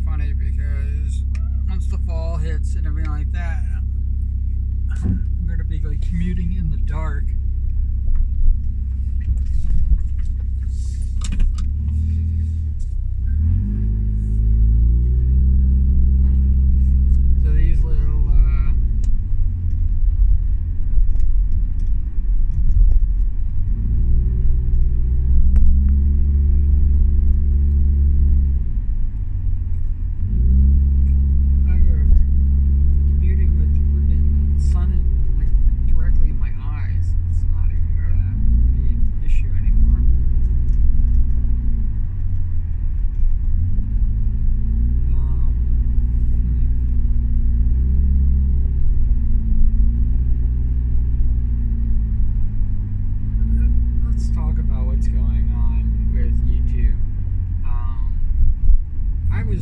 funny because once the fall hits and everything like that, I'm gonna be like commuting in the dark. So these little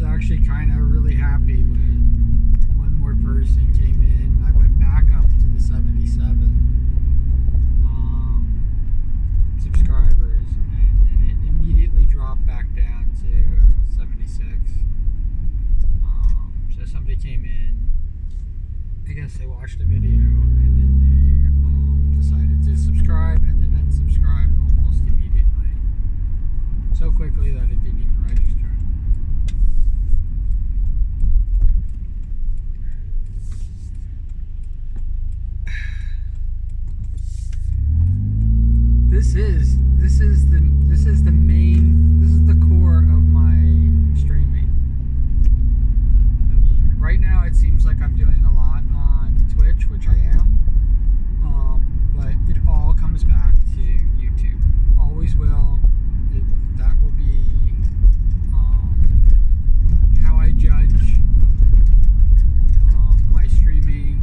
actually kind of really happy when one more person came in. I went back up to the 77 subscribers, and then it immediately dropped back down to 76. So somebody came in, I guess they watched a video, and then they decided to subscribe and then unsubscribe almost immediately. So quickly that it didn't even register. This is the core of my streaming. I mean, right now it seems like I'm doing a lot on Twitch, which I am, but it all comes back to YouTube. Always will. That will be how I judge my streaming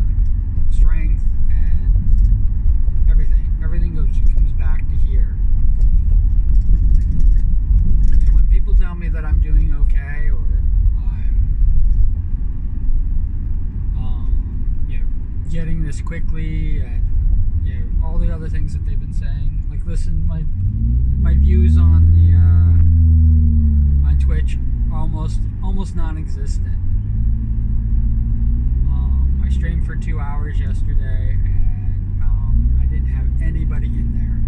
strength and everything. Everything comes back to here. So when people tell me that I'm doing okay, or I'm getting this quickly, and all the other things that they've been saying, like, listen, my views on the on Twitch are almost non-existent. I streamed for 2 hours yesterday, and I didn't have anybody in there.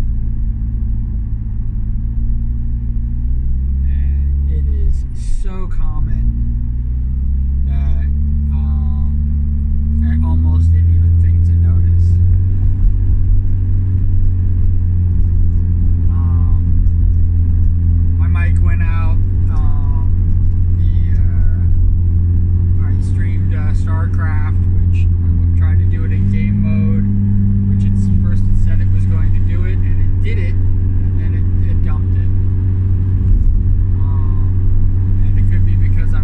And it is so common that I almost didn't even think to notice. My mic went out. I streamed StarCraft, which I tried to do it in game mode, which it said it was going to do it, and it did it, and then it dumped it. And it could be because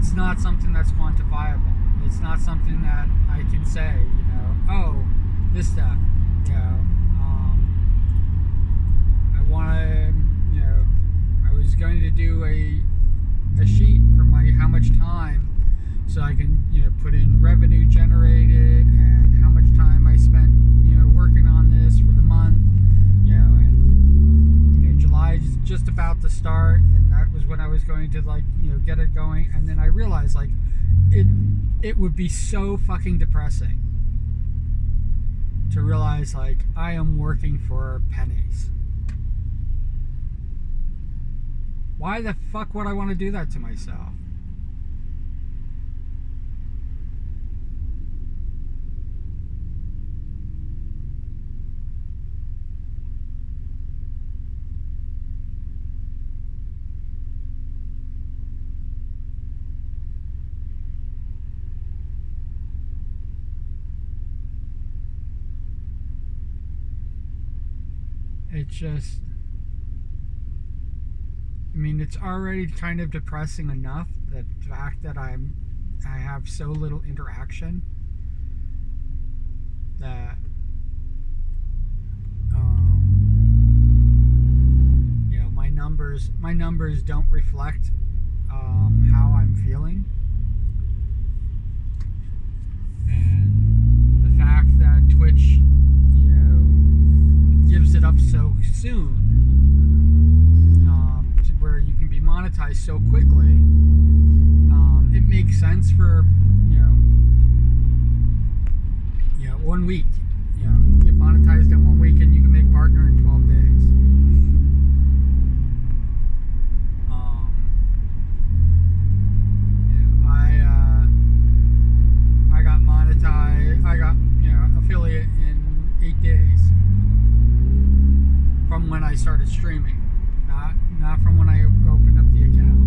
it's not something that's quantifiable. It's not something that I can say, oh, this stuff, I want to, I was going to do a sheet for how much time, so I can, put in revenue generated and how much time I spent, working on this for the month, and July is just about to start, and that was when I was going to get it going, and then I realized it would be so fucking depressing to realize I am working for pennies. Why the fuck would I want to do that to myself? It's just, it's already kind of depressing enough, the fact that I have so little interaction, that my numbers don't reflect how I'm feeling, and the fact that Twitch gives it up so soon, to where you can be monetized so quickly. It makes sense for 1 week. You get monetized in 1 week, and you can make partner in 12 days. I got monetized. I got affiliate in 8 days. From when I started streaming, not from when I opened up the account.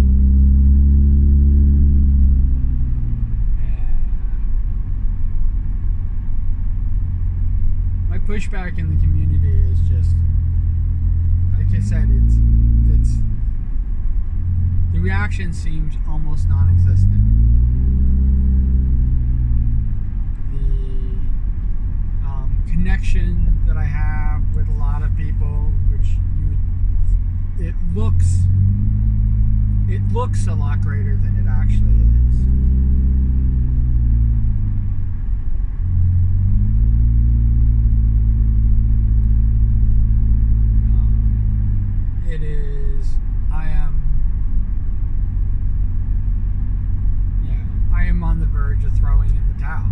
And my pushback in the community is just, like I said, it's the reaction seems almost non-existent. The connection that I have with a lot of people, which it looks a lot greater than it actually is. It is. I am on the verge of throwing in the towel.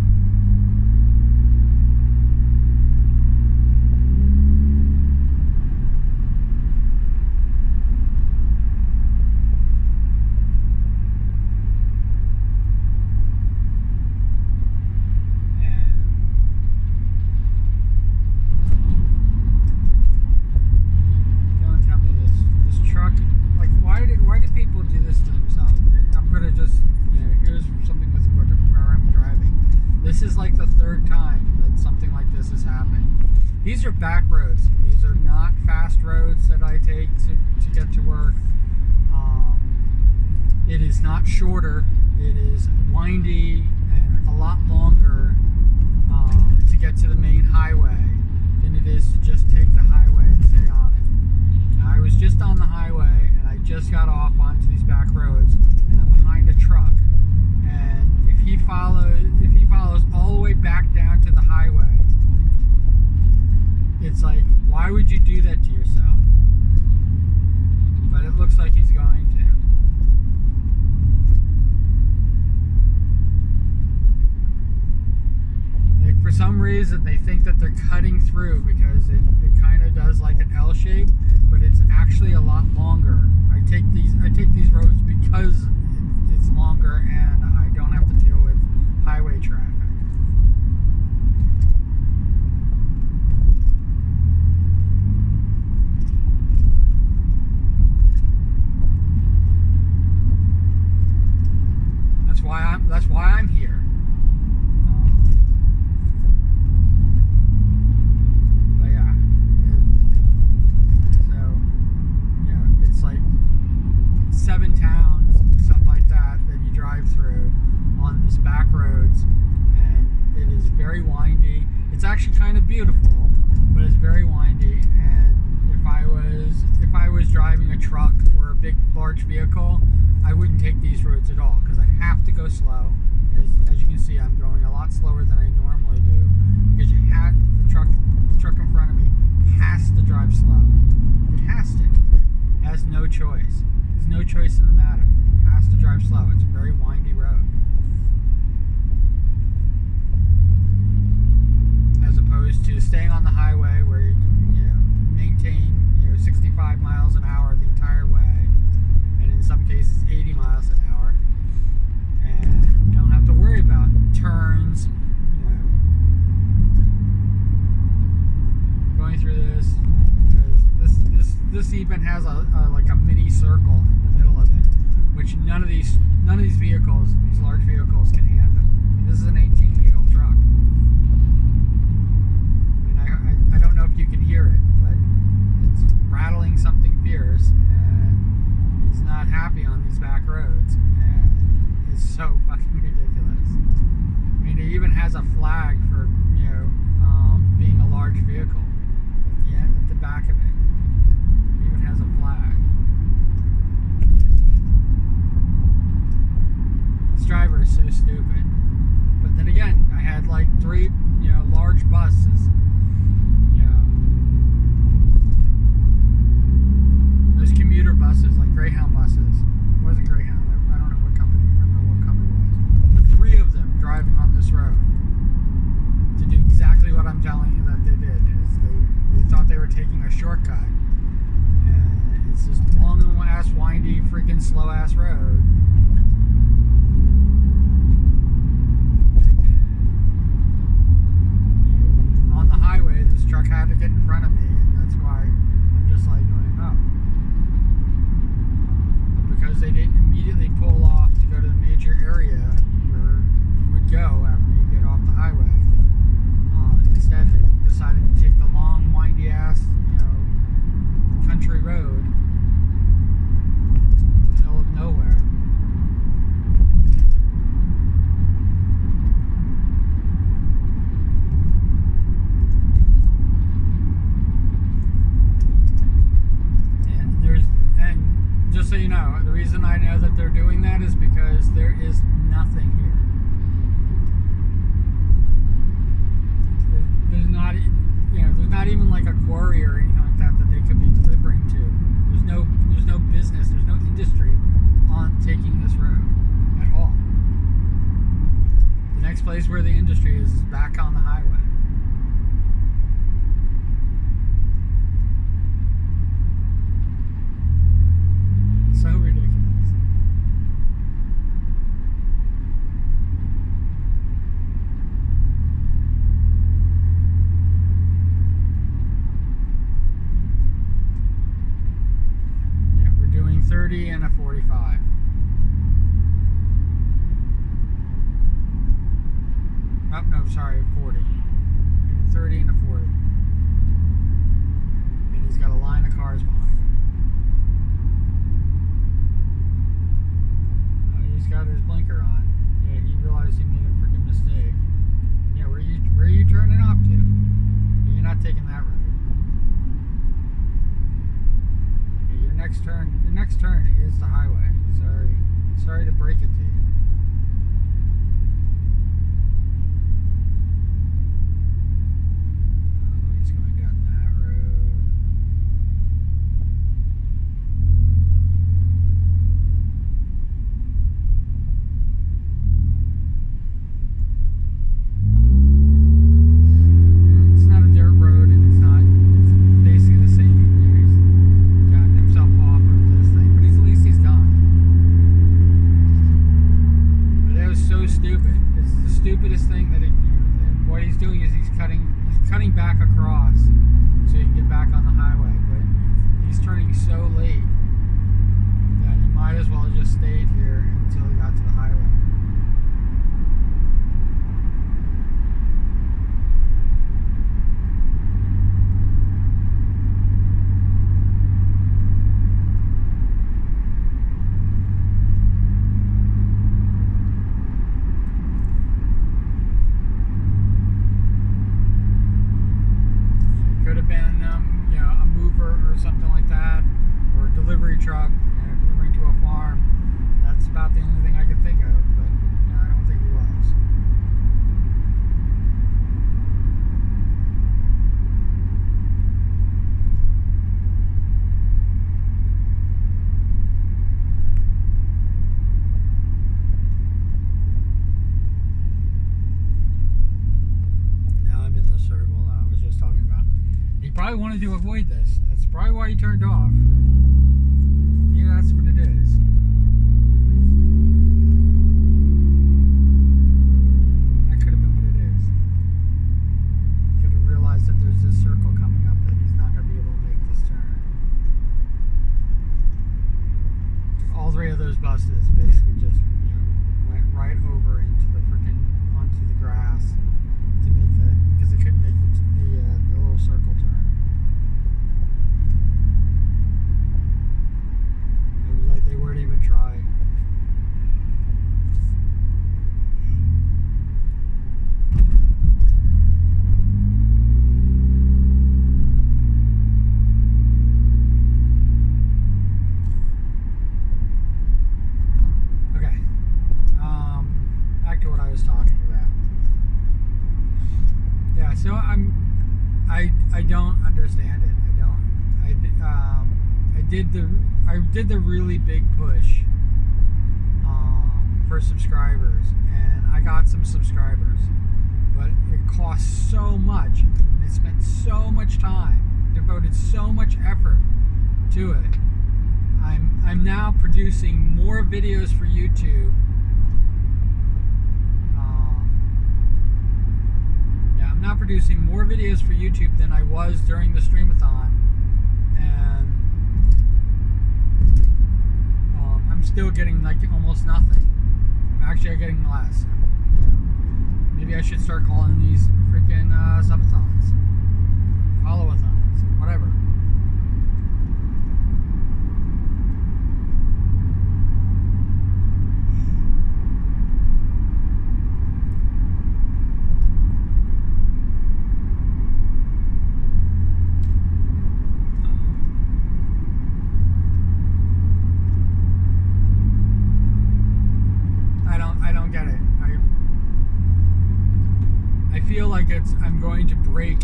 Why do people do this to themselves? I'm gonna just, here's something with where I'm driving. This is like the third time that something like this has happened. These are back roads. These are not fast roads that I take to get to work. It is not shorter. It is windy and a lot longer to get to the main highway than it is to just take the highway and stay on it. Now, I was just on the highway, and I just got off onto these back roads, and I'm behind a truck. And if he follows all the way back down to the highway, it's like, why would you do that to yourself? But it looks like he's going to. For some reason, they think that they're cutting through because it kind of does like an L shape, but it's actually a lot longer. I take these roads because it's longer and I don't have to deal with highway traffic. That's why I'm here. beautiful, but it's very windy. And if I was driving a truck or a big large vehicle, I wouldn't take these roads at all because I have to go slow. As you can see, I'm going a lot slower than I normally do because the truck in front of me has to drive slow. It has to. It has no choice. There's no choice in the matter. It has to drive slow. It's a very windy road. As opposed to staying on the highway where you can, maintain 65 miles an hour the entire way, and in some cases 80 miles an hour, and you don't have to worry about turns. Going through this, because this even has like a mini circle in the middle of it, which none of these vehicles, these large vehicles, can handle. And this is an 18-wheel truck. I don't know if you can hear it, but it's rattling something fierce, and he's not happy on these back roads, and it's so fucking ridiculous. I mean, it even has a flag for being a large vehicle at the back of it. It even has a flag. This driver is so stupid. But then again, I had like 3 large buses. Those commuter buses, like Greyhound buses. It wasn't Greyhound. I don't know what company. I don't remember what company it was. But 3 of them driving on this road to do exactly what I'm telling you that they did. Is they thought they were taking a shortcut, and it's this long ass, windy, freaking slow ass road. On the highway, this truck had to get in front of me, and that's why I'm just like going, oh. Because they didn't immediately pull off to go to the major area where you would go after you get off the highway. Instead, they decided to take the long, windy ass, country road in the middle of nowhere. And just so you know, the reason I know that they're doing that is because there is nothing here. There's not even like a quarry or anything like that they could be delivering to. There's no business, there's no industry on taking this road at all. The next place where the industry is back on the highway. So ridiculous. Yeah, we're doing 30 and a 45. Oh, no, sorry, 40. Doing 30 and a 40. And he's got a line of cars behind him. He's got his blinker on. Yeah, he realized he made a freaking mistake. Yeah, where are you turning off to? You're not taking that road. Yeah, your next turn is the highway. Sorry to break it to you. Oh, he's going down that road. It's not a dirt road, and it's basically the same. He's gotten himself off of this thing, but at least he's gone. But that was so stupid. It's the stupidest thing that and what he's doing is he's cutting back across so he can get back on the highway, but he's turning so late that he might as well have just stayed here until he got to the highway. truck, delivering to a farm. That's about the only thing I could think of, but no, I don't think he was. Now I'm in the circle that I was just talking about. He probably wanted to avoid this. That's probably why he turned off. Yeah, that's what it is. That could have been what it is. Could have realized that there's this circle coming up that he's not going to be able to make this turn. All three of those buses basically just, went right over into the onto the grass to make that, because they couldn't make the little circle turn. It was like they weren't even trying. Okay. Back to what I was talking about. Yeah, so I don't understand it. I did the really big push for subscribers, and I got some subscribers, but it cost so much, and I spent so much time, devoted so much effort to it. I'm now producing more videos for YouTube. I'm now producing more videos for YouTube than I was during the streamathon, and I'm still getting like almost nothing. Actually, I'm getting less. Maybe I should start calling these freaking subathons, follow-a-thons, whatever. I don't get it. I feel like I'm going to break.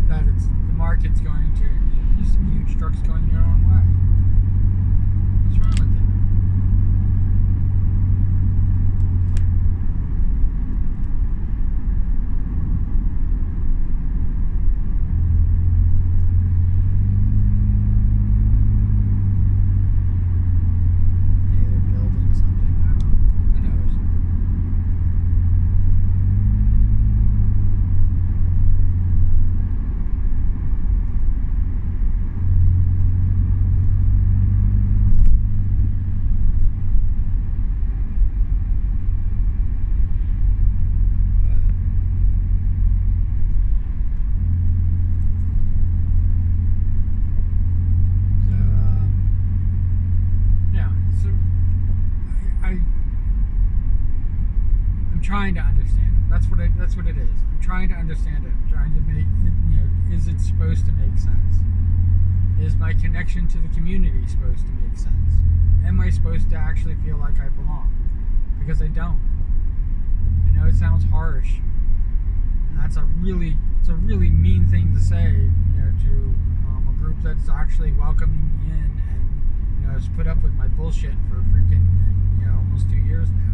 That the market's going to. There's some huge trucks going the wrong way. What's wrong with that? Trying to understand it. That's what it is. I'm trying to understand it. I'm trying to make it, is it supposed to make sense? Is my connection to the community supposed to make sense? Am I supposed to actually feel like I belong? Because I don't. I know it sounds harsh, and it's a really mean thing to say, to a group that's actually welcoming me in and has put up with my bullshit for freaking almost 2 years now.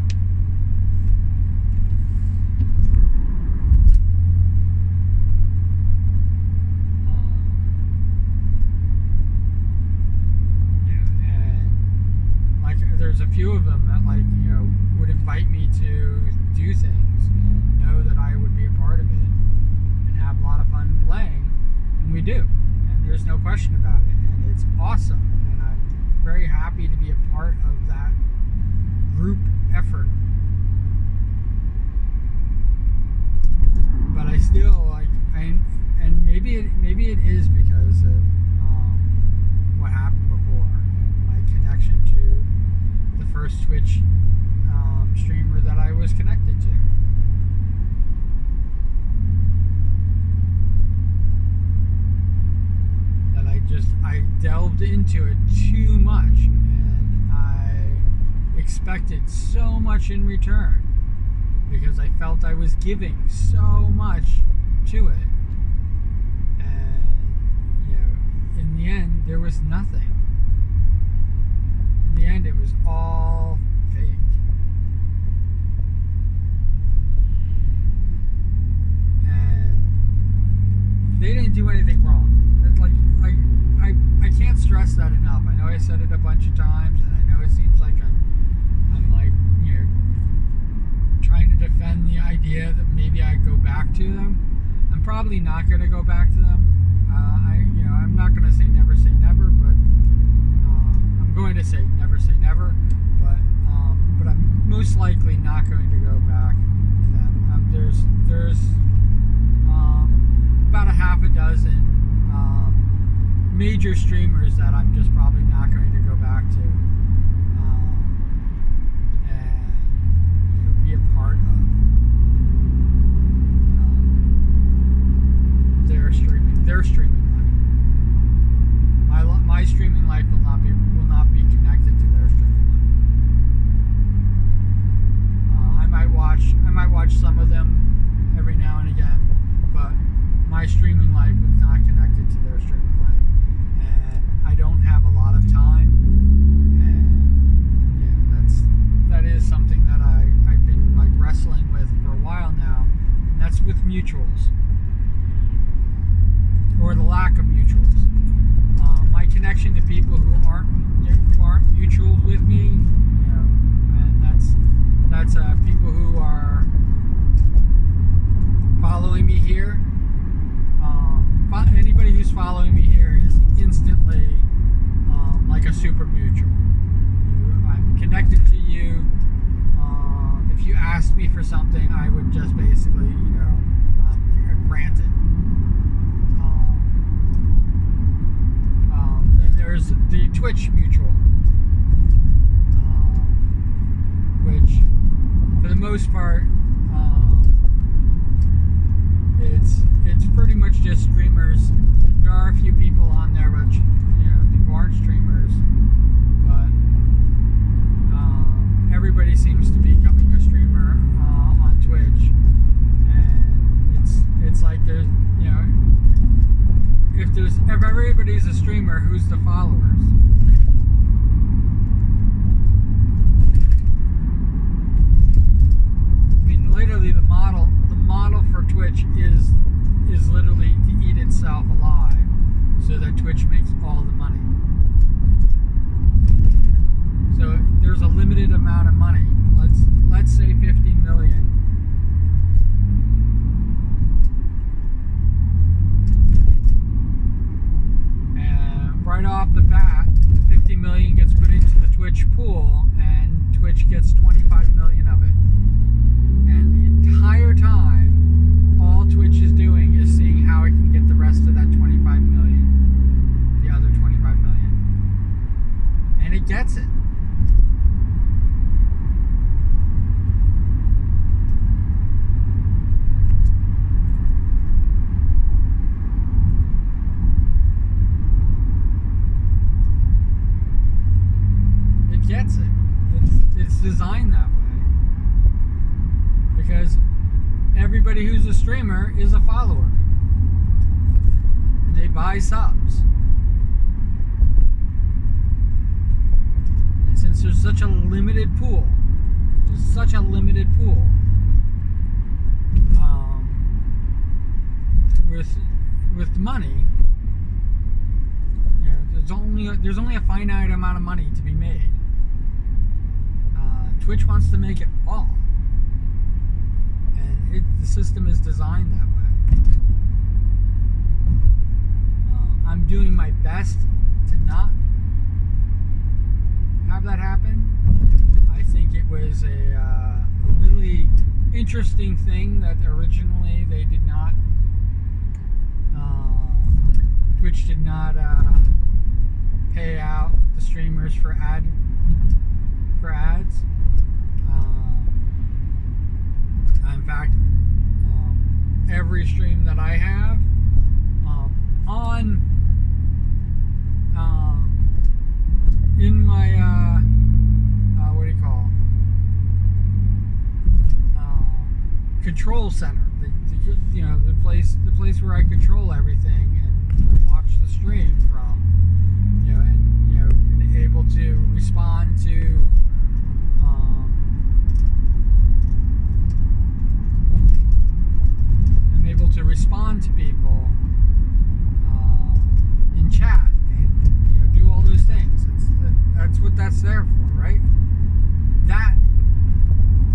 There's a few of them that would invite me to do things and know that I would be a part of it and have a lot of fun playing, and we do, and there's no question about it, and it's awesome, and I'm very happy to be a part of that group effort. But I still and maybe it is because of what happened before and my connection to the first Twitch streamer that I was connected to. That I delved into it too much, and I expected so much in return because I felt I was giving so much to it, and in the end there was nothing. In the end it was all fake. And they didn't do anything wrong. I can't stress that enough. I know I said it a bunch of times, and I know it seems like I'm like, trying to defend the idea that maybe I go back to them. I'm probably not going to go back to them. I'm not going to say never, but I'm going to say never, but I'm most likely not going to go back to them. There's about a half a dozen major streamers that I'm just probably not going to go back to and be a part of their streaming life. My streaming life will not be connected to their streaming life. I might watch some of them every now and again, but my streaming life is not connected to their streaming life. I don't have a lot of time, and that is something that I've been like wrestling with for a while now, and that's with mutuals, or the lack of mutuals. My connection to people who aren't mutuals with me, and that's people who are following me here. Anybody who's following me here is instantly like a super mutual. I'm connected to you. If you asked me for something, I would just basically, grant it. Then there's the Twitch mutual, which, for the most part, it's pretty much just streamers. There are a few people on there, but who aren't streamers. But everybody seems to be becoming a streamer on Twitch, and it's like there's if everybody's a streamer, who's the followers? I mean, literally the model for Twitch is literally to eat itself alive so that Twitch makes all the money. So there's a limited amount of money. Let's say 50 million. And right off the bat, the 50 million gets put into the Twitch pool, and Twitch gets 25 million of it. And the entire time, all Twitch is doing is seeing how it can get the rest of that 25 million, the other 25 million. And it gets it. It gets it. It's designed that way. Because everybody who's a streamer is a follower, and they buy subs. And since there's such a limited pool, with money, there's only a finite amount of money to be made. Twitch wants to make it all. The system is designed that way. I'm doing my best to not have that happen. I think it was a really interesting thing that originally they did not, Twitch did not pay out the streamers for ads. In fact, every stream that I have on control center, the place where I control everything and watch the stream from, and able to respond to. I'm able to respond to people in chat and do all those things. That's what that's there for, right? That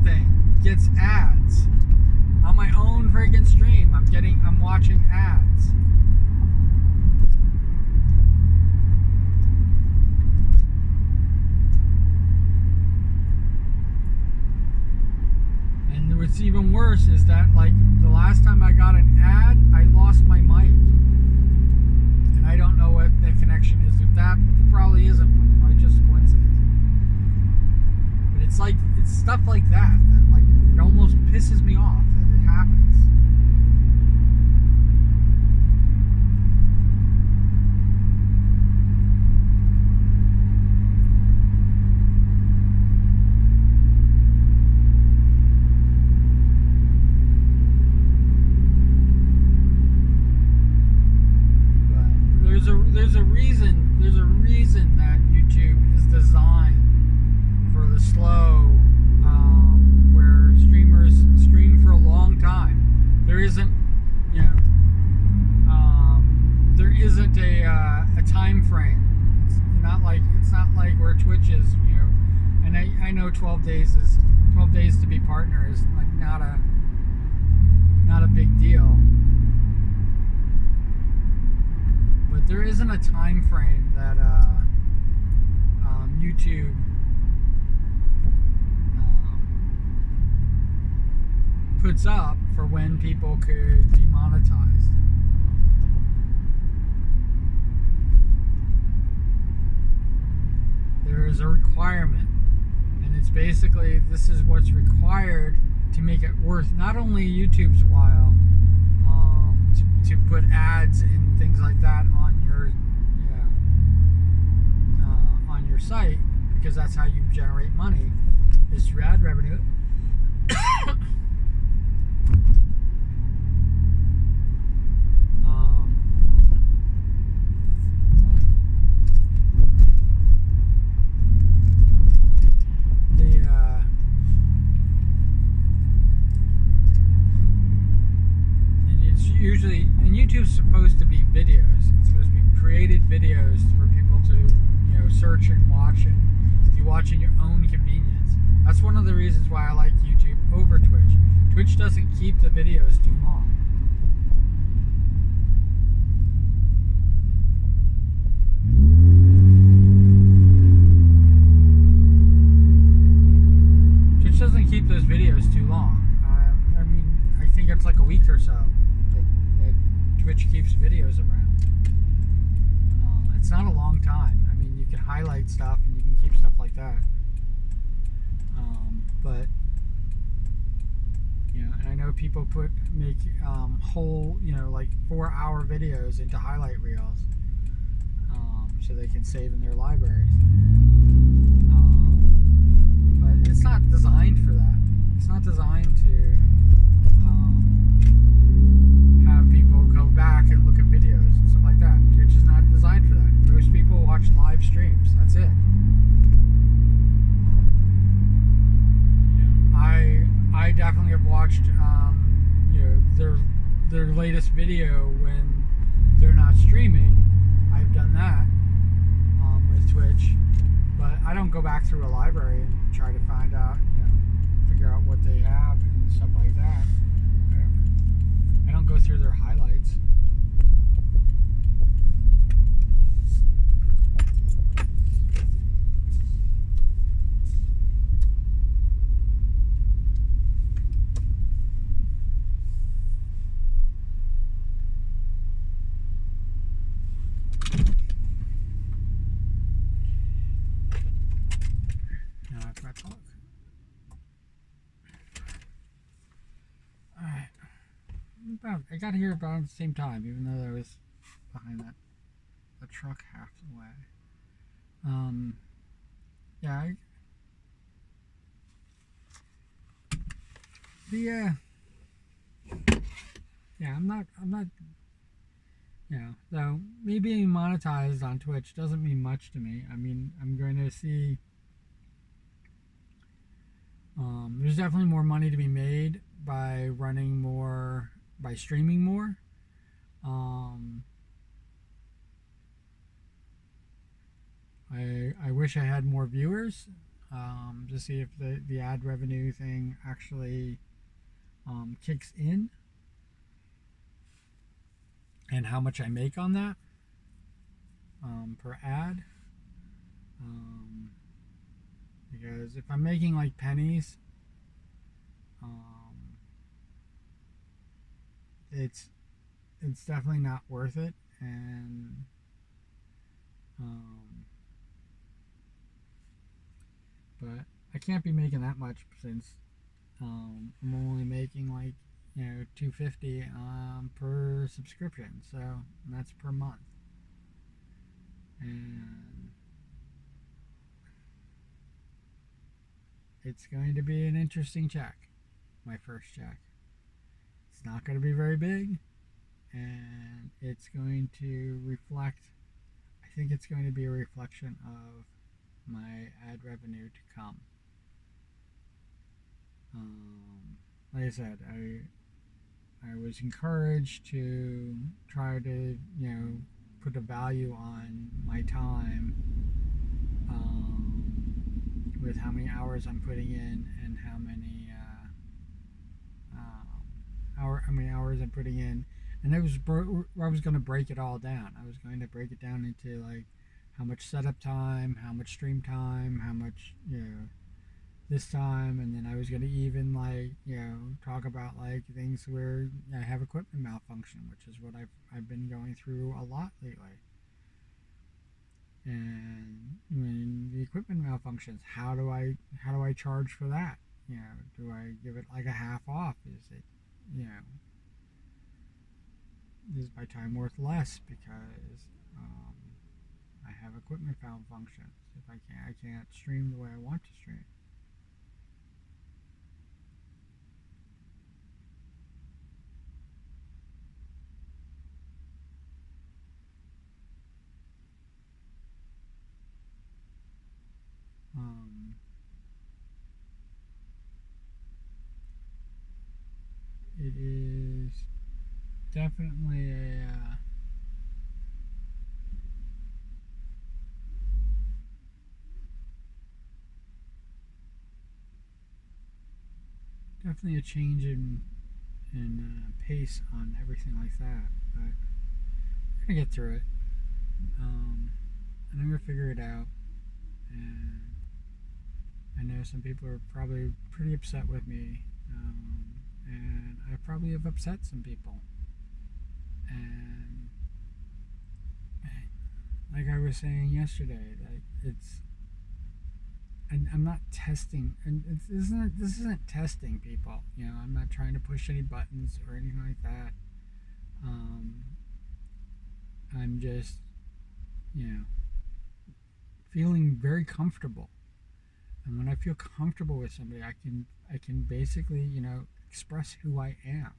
thing gets ads on my own freaking stream. I'm watching ads. And what's even worse is that, like, the last time I got an ad, I lost my mic. And I don't know what the connection is with that, but there probably isn't one. It might just coincidence. But it's stuff like that like, it almost pisses me off that it happens. There's a reason that YouTube is designed for the slow, where streamers stream for a long time. There isn't a time frame. It's not like where Twitch is, and I know 12 days to be partner is like not a big deal. But there isn't a time frame that YouTube puts up for when people could be monetized. There is a requirement, and it's basically this is what's required to make it worth not only YouTube's while to put ads and things like that on your site, because that's how you generate money, is through ad revenue. Usually, and YouTube's supposed to be videos. It's supposed to be created videos for people to, search and watch, and you watch in your own convenience. That's one of the reasons why I like YouTube over Twitch. Twitch doesn't keep the videos too long. Twitch doesn't keep those videos too long. I mean, I think it's like a week or so. Twitch keeps videos around. It's not a long time. I mean, you can highlight stuff and you can keep stuff like that. But and I know people make whole like 4-hour videos into highlight reels, so they can save in their libraries. But it's not designed for that. It's not designed to have people go back and look at videos and stuff like that. Twitch is not designed for that. Most people watch live streams. That's it. I definitely have watched their latest video when they're not streaming. I've done that with Twitch, but I don't go back through a library and try to find out, figure out what they have and stuff like that. I don't go through their highlights. Now I forgot to look. Alright. I got here about at the same time, even though I was behind the truck half the way. Yeah, I'm not, so me being monetized on Twitch doesn't mean much to me. I mean, I'm going to see, there's definitely more money to be made by running more, by streaming more. Um, I wish I had more viewers to see if the ad revenue thing actually kicks in and how much I make on that per ad. Um, because if I'm making like pennies, um, it's it's definitely not worth it, and um, but I can't be making that much since I'm only making like 250 per subscription, so that's per month, and it's going to be an interesting check. My first check. It's not going to be very big, and it's going to reflect. I think it's going to be a reflection of my ad revenue to come. Like I said, I was encouraged to try to put a value on my time with how many hours I'm putting in and how many hours I'm putting in, and I was going to break it all down. I was going to break it down into like how much setup time, how much stream time, how much this time, and then I was going to even like talk about like things where I have equipment malfunction, which is what I've been going through a lot lately. And when the equipment malfunctions, how do I charge for that? Do I give it like a half off? Is it you know is my time worth less because um, I have equipment malfunctions? If I can't stream the way I want to stream. Um, it is definitely a change in pace on everything like that. But we're gonna get through it, and I'm gonna figure it out. And I know some people are probably pretty upset with me, and I probably have upset some people. And like I was saying yesterday, like it's and I'm not testing, and this isn't testing people. I'm not trying to push any buttons or anything like that. Um, I'm just, you know, feeling very comfortable. And when I feel comfortable with somebody, I can basically, express who I am.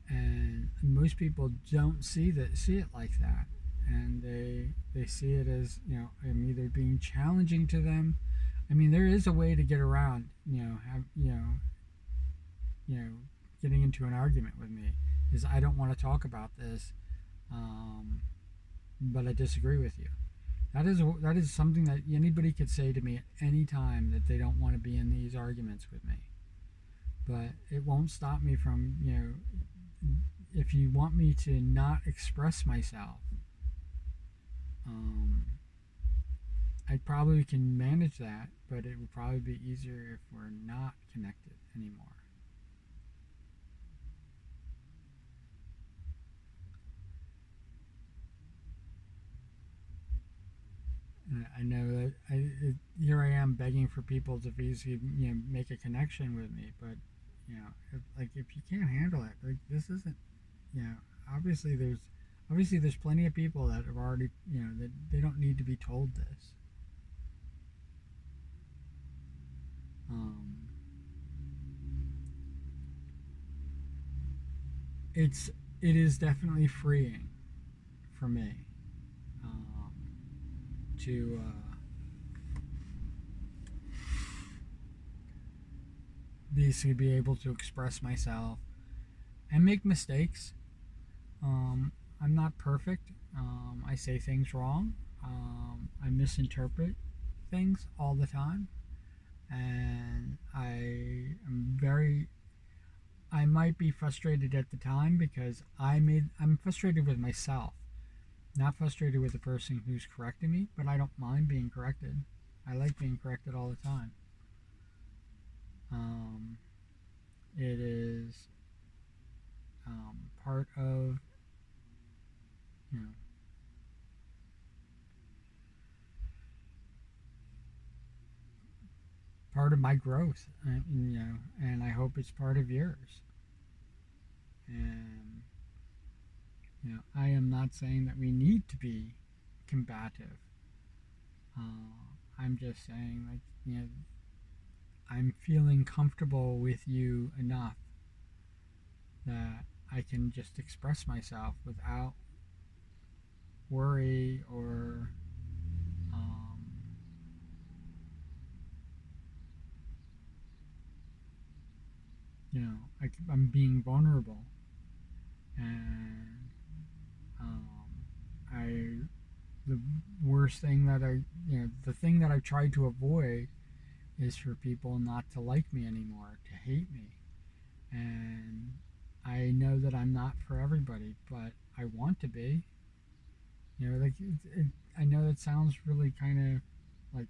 And most people don't see it like that, and they see it as I'm either being challenging to them. I mean, there is a way to get around you know getting into an argument with me is I don't want to talk about this, um, but I disagree with you. That is something that anybody could say to me at any time that they don't want to be in these arguments with me. But it won't stop me from if you want me to not express myself, um, I probably can manage that, but it would probably be easier if we're not connected anymore. I know that here I am begging for people to please make a connection with me, but if you can't handle it, like this isn't you know obviously there's plenty of people that have already that they don't need to be told this. Um, it's it is definitely freeing for me, um, to basically be able to express myself and make mistakes. Um, I'm not perfect. I say things wrong. I misinterpret things all the time, and I might be frustrated at the time because I'm frustrated with myself, not frustrated with the person who's correcting me, but I don't mind being corrected. I like being corrected all the time. Um, it is part of, you know, part of my growth, and I hope it's part of yours. And I am not saying that we need to be combative. I'm just saying, like, I'm feeling comfortable with you enough that I can just express myself without worry or, um, I'm being vulnerable. And um, I, the worst thing that the thing that I tried to avoid is for people not to like me anymore, to hate me. And I know that I'm not for everybody, but I want to be. Like I know that sounds really kind of like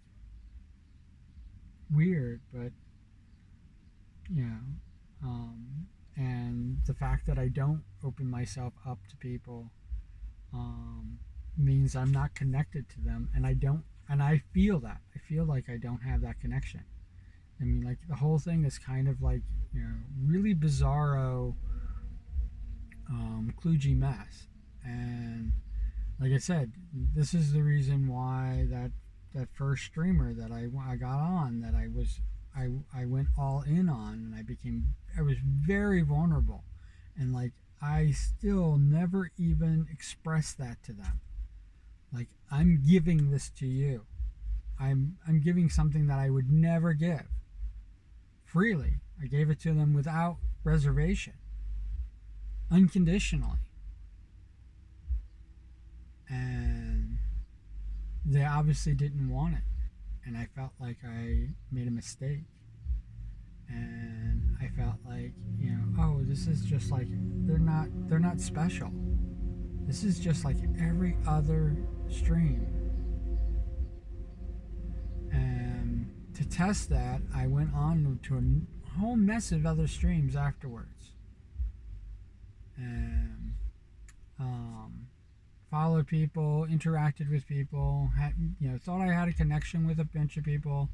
weird, but you know, and the fact that I don't open myself up to people, um, means I'm not connected to them, and I feel that. I feel like I don't have that connection. I mean, like the whole thing is kind of like, really bizarro, kludgy mess. And like I said, this is the reason why that first streamer that I got on, that I went all in on, and I was very vulnerable, and like I still never even expressed that to them. Like, I'm giving this to you. I'm giving something that I would never give freely. I gave it to them without reservation, unconditionally. And they obviously didn't want it. And I felt like I made a mistake. And I felt like, oh, this is just like, they're not special. This is just like every other stream. And to test that, I went on to a whole mess of other streams afterwards. And followed people, interacted with people, thought I had a connection with a bunch of people,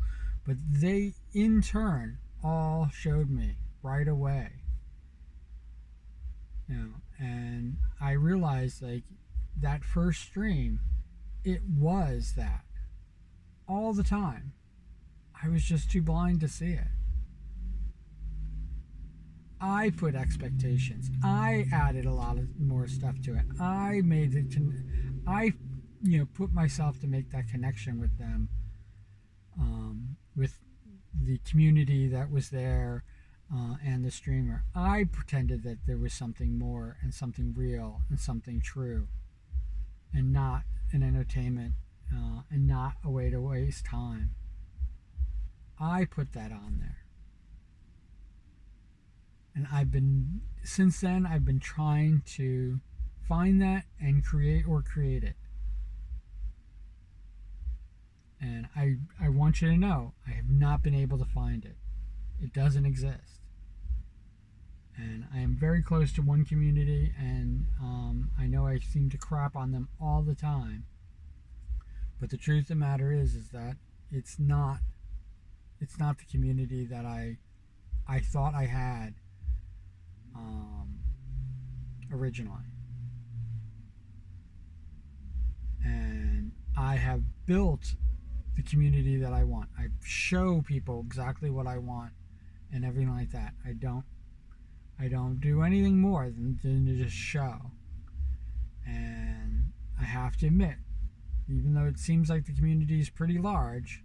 but they in turn all showed me right away. And I realized, like, that first stream, it was that all the time. I was just too blind to see it. I put expectations. I added a lot of more stuff to it. I made it. I, put myself to make that connection with them, with the community that was there, and the streamer. I pretended that there was something more and something real and something true, and not an entertainment, and not a way to waste time. I put that on there. And since then, I've been trying to find that and create it. And I want you to know, I have not been able to find it. It doesn't exist. And I am very close to one community, and I know I seem to crap on them all the time. But the truth of the matter is that it's not the community that I thought I had, originally. And I have built the community that I want. I show people exactly what I want and everything like that. I don't do anything more than to just show. And I have to admit, even though it seems like the community is pretty large,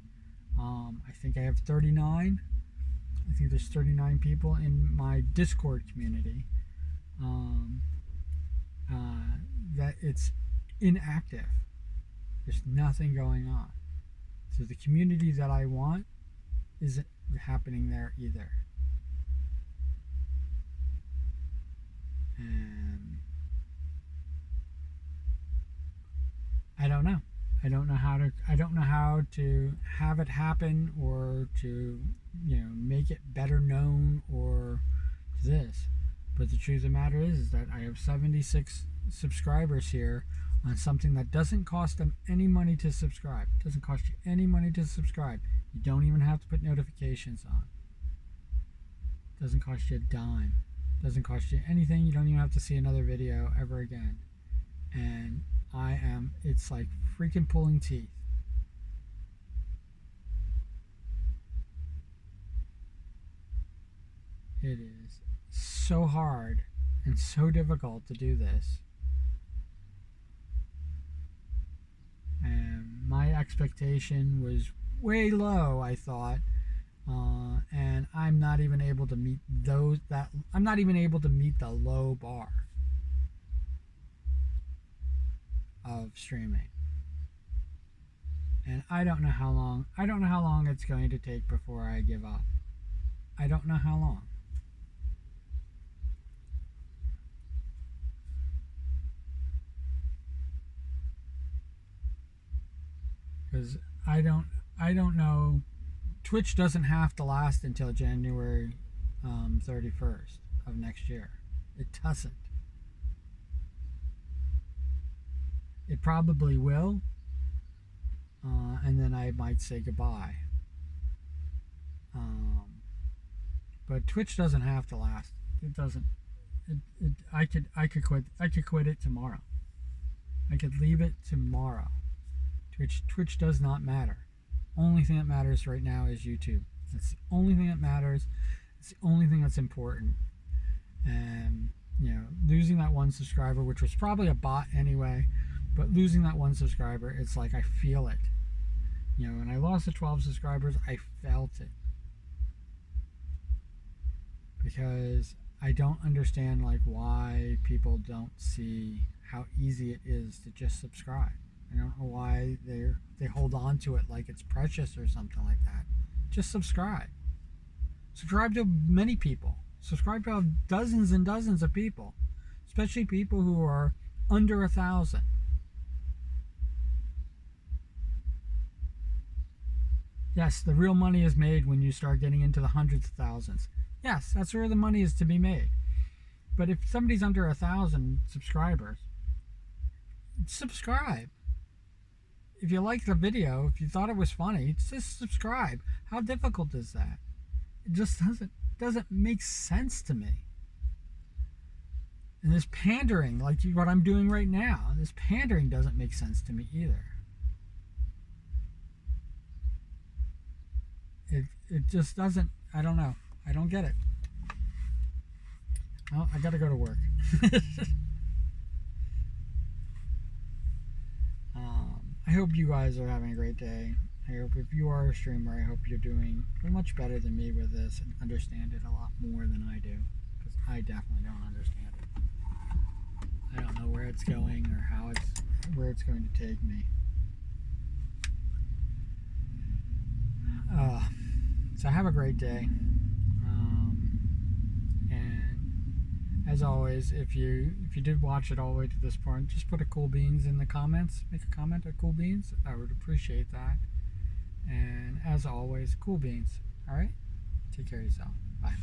I think I have 39. I think there's 39 people in my Discord community. That it's inactive. There's nothing going on. So the community that I want isn't happening there either. And I don't know. I don't know how to have it happen, or to make it better known, or this. But the truth of the matter is that I have 76 subscribers here on something that doesn't cost them any money to subscribe. It doesn't cost you any money to subscribe. You don't even have to put notifications on. It doesn't cost you a dime. It doesn't cost you anything. You don't even have to see another video ever again. And it's like freaking pulling teeth. It is so hard and so difficult to do this. And my expectation was way low, I thought. And I'm not even able to meet I'm not even able to meet the low bar of streaming. And I don't know how long it's going to take before I give up. I don't know how long. Because I don't know. Twitch doesn't have to last until January 31st of next year. It doesn't. It probably will, and then I might say goodbye. But Twitch doesn't have to last. It doesn't. I could quit. I could quit it tomorrow. I could leave it tomorrow. Twitch does not matter. Only thing that matters right now is YouTube. That's the only thing that matters. It's the only thing that's important. And losing that one subscriber, which was probably a bot anyway, but losing that one subscriber, it's like I feel it. When I lost the 12 subscribers, I felt it. Because I don't understand why people don't see how easy it is to just subscribe. I don't know why they hold on to it like it's precious or something like that. Just subscribe. Subscribe to many people. Subscribe to dozens and dozens of people, especially people who are under 1,000. Yes, the real money is made when you start getting into the hundreds of thousands. Yes, that's where the money is to be made. But if somebody's under 1,000 subscribers, subscribe. If you liked the video, if you thought it was funny, just subscribe. How difficult is that? It just doesn't make sense to me. And this pandering, like what I'm doing right now, this pandering doesn't make sense to me either. It just doesn't. I don't know. I don't get it. Well, I gotta go to work. I hope you guys are having a great day. I hope if you are a streamer, I hope you're doing much better than me with this and understand it a lot more than I do. Because I definitely don't understand it. I don't know where it's going or where it's going to take me. So have a great day. And as always, if you did watch it all the way to this point, just put a cool beans in the comments. Make a comment at cool beans. I would appreciate that. And as always, cool beans. All right? Take care of yourself. Bye.